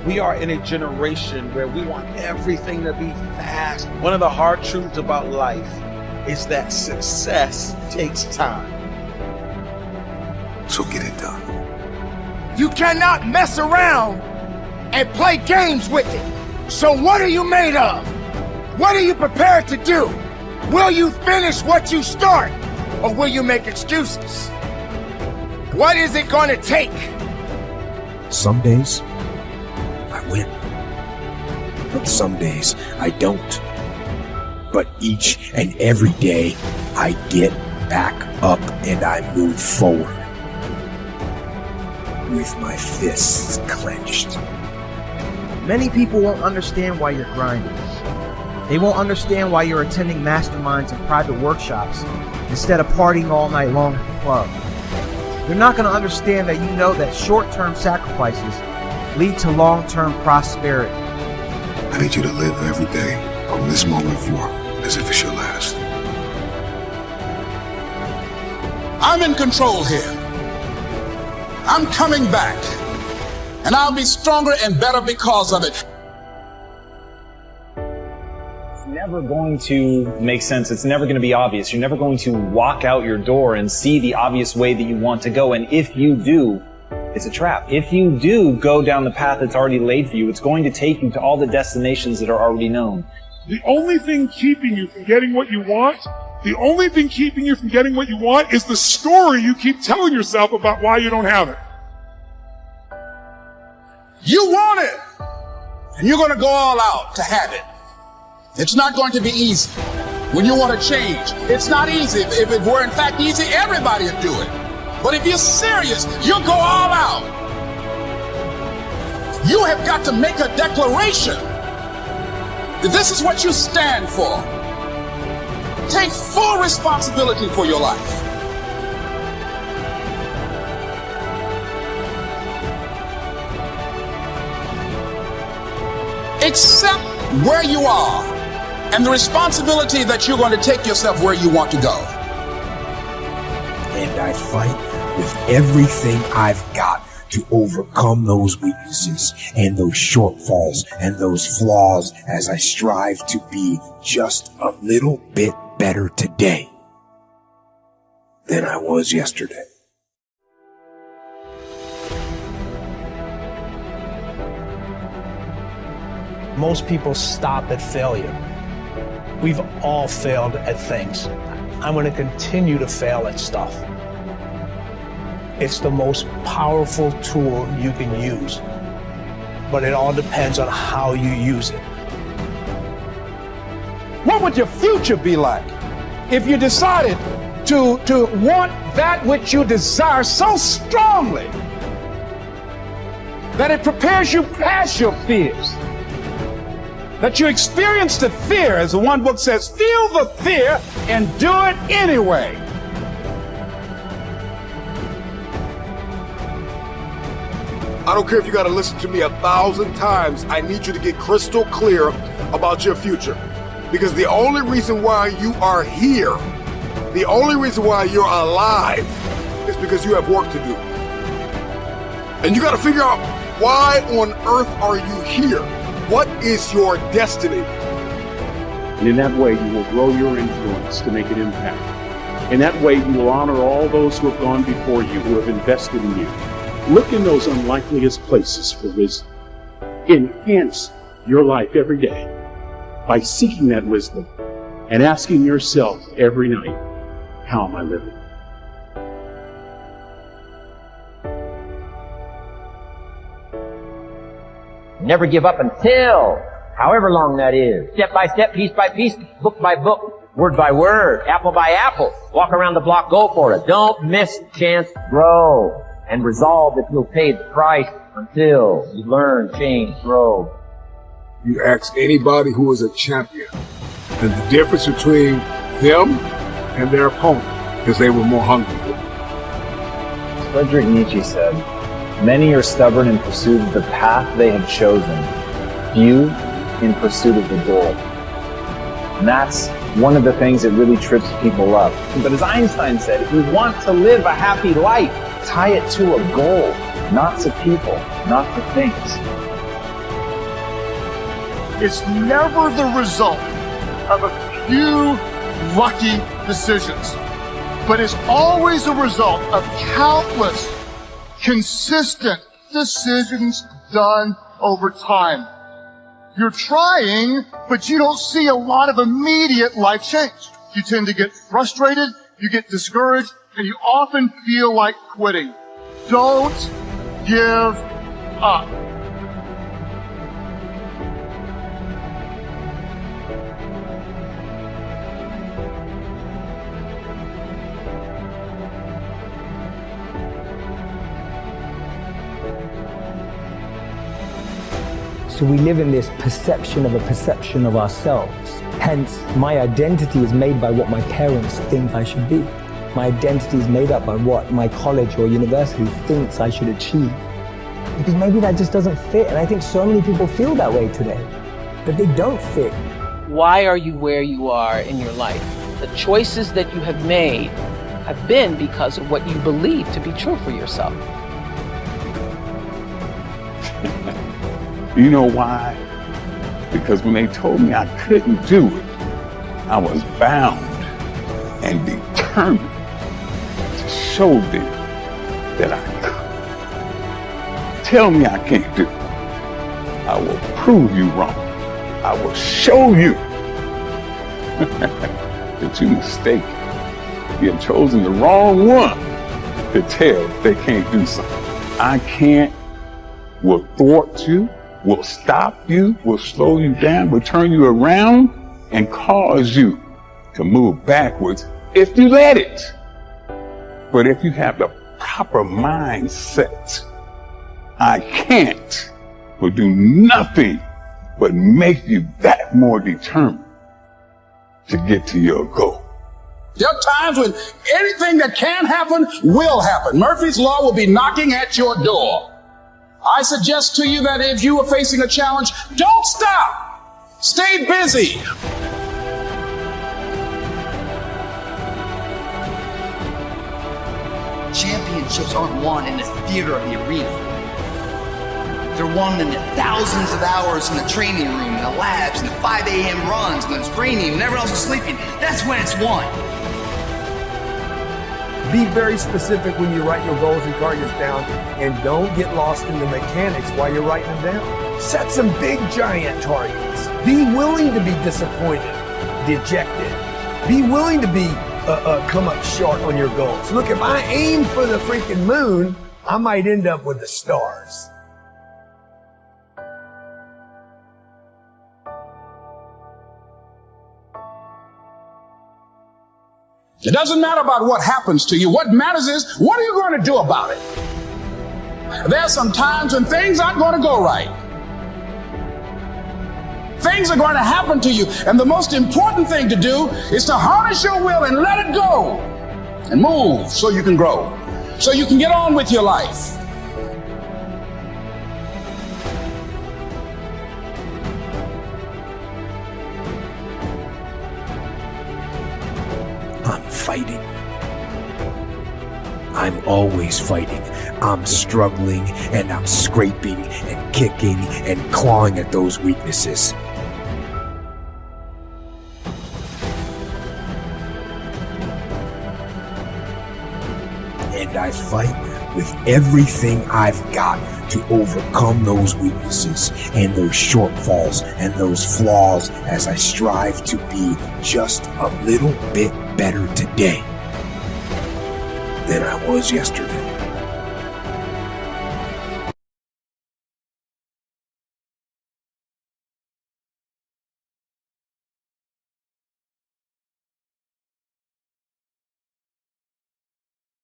We are in a generation where we want everything to be fast. One of the hard truths about life is that success takes time. So get it done. You cannot mess around and play games with it. So what are you made of? What are you prepared to do? Will you finish what you start, or will you make excuses? What is it going to take? Some days, I win. But some days, I don't. But each and every day, I get back up and I move forward. With my fists clenched. Many people won't understand why you're grinding. They won't understand why you're attending masterminds and private workshops instead of partying all night long at the club. They're not going to understand that you know that short-term sacrifices lead to long-term prosperity. I need you to live every day from this moment forward as if it's your last. I'm in control here. I'm coming back, and I'll be stronger and better because of it. It's never going to make sense. It's never going to be obvious. You're never going to walk out your door and see the obvious way that you want to go. And if you do, it's a trap. If you do go down the path that's already laid for you, it's going to take you to all the destinations that are already known. The only thing keeping you from getting what you want, the only thing keeping you from getting what you want is the story you keep telling yourself about why you don't have it. You want it, and you're going to go all out to have it. It's not going to be easy. When you want to change, it's not easy. If it were in fact easy, everybody would do it. But if you're serious, you'll go all out. You have got to make a declaration that this is what you stand for. Take full responsibility for your life. Accept where you are and the responsibility that you're going to take yourself where you want to go. And I fight with everything I've got to overcome those weaknesses and those shortfalls and those flaws as I strive to be just a little bit better today than I was yesterday. Most people stop at failure. We've all failed at things. I'm going to continue to fail at stuff. It's the most powerful tool you can use, but it all depends on how you use it. What would your future be like if you decided to want that which you desire so strongly that it prepares you past your fears? That you experience the fear, as the one book says, feel the fear and do it anyway. I don't care if you got to listen to me 1,000 times. I need you to get crystal clear about your future. Because the only reason why you are here, the only reason why you're alive is because you have work to do. And you got to figure out, why on earth are you here? What is your destiny? And in that way, you will grow your influence to make an impact. In that way, you will honor all those who have gone before you, who have invested in you. Look in those unlikeliest places for wisdom. Enhance your life every day by seeking that wisdom and asking yourself every night, how am I living? Never give up until, however long that is. Step by step, piece by piece, book by book, word by word, apple by apple. Walk around the block, go for it. Don't miss the chance, grow. And resolve that you'll pay the price until you learn, change, grow. You ask anybody who is a champion, and the difference between them and their opponent is they were more hungry for it. Friedrich Nietzsche said, "Many are stubborn in pursuit of the path they have chosen, few in pursuit of the goal." And that's one of the things that really trips people up. But as Einstein said, if you want to live a happy life, tie it to a goal, not to people, not to things. is never the result of a few lucky decisions, but is always a result of countless, consistent decisions done over time. You're trying, but you don't see a lot of immediate life change. You tend to get frustrated, you get discouraged, and you often feel like quitting. Don't give up. So we live in this perception of a perception of ourselves. Hence, my identity is made by what my parents think I should be. My identity is made up by what my college or university thinks I should achieve. Because maybe that just doesn't fit, and I think so many people feel that way today, that they don't fit. Why are you where you are in your life? The choices that you have made have been because of what you believe to be true for yourself. You know why? Because when they told me I couldn't do it, I was bound and determined to show them that I could. Tell me I can't do it. I will prove you wrong. I will show you that you're mistaken. You have chosen the wrong one to tell they can't do something. I can't, will thwart you, will stop you, will slow you down, will turn you around and cause you to move backwards if you let it. But if you have the proper mindset, I can't will do nothing but make you that more determined to get to your goal. There are times when anything that can happen will happen. Murphy's Law will be knocking at your door. I suggest to you that if you are facing a challenge, don't stop. Stay busy. Championships aren't won in the theater of the arena. They're won in the thousands of hours in the training room, in the labs, in the 5 a.m. runs, when it's raining, when everyone else is sleeping. That's when it's won. Be very specific when you write your goals and targets down, and don't get lost in the mechanics while you're writing them down. Set some big, giant targets. Be willing to be disappointed, dejected. Be willing to be come up short on your goals. Look, if I aim for the freaking moon, I might end up with the stars. It doesn't matter about what happens to you. What matters is, what are you going to do about it? There are some times when things aren't going to go right. Things are going to happen to you. And the most important thing to do is to harness your will and let it go. And move so you can grow. So you can get on with your life. I'm fighting. I'm always fighting. I'm struggling and I'm scraping and kicking and clawing at those weaknesses. And I fight with everything I've got to overcome those weaknesses and those shortfalls and those flaws as I strive to be just a little bit better today than I was yesterday.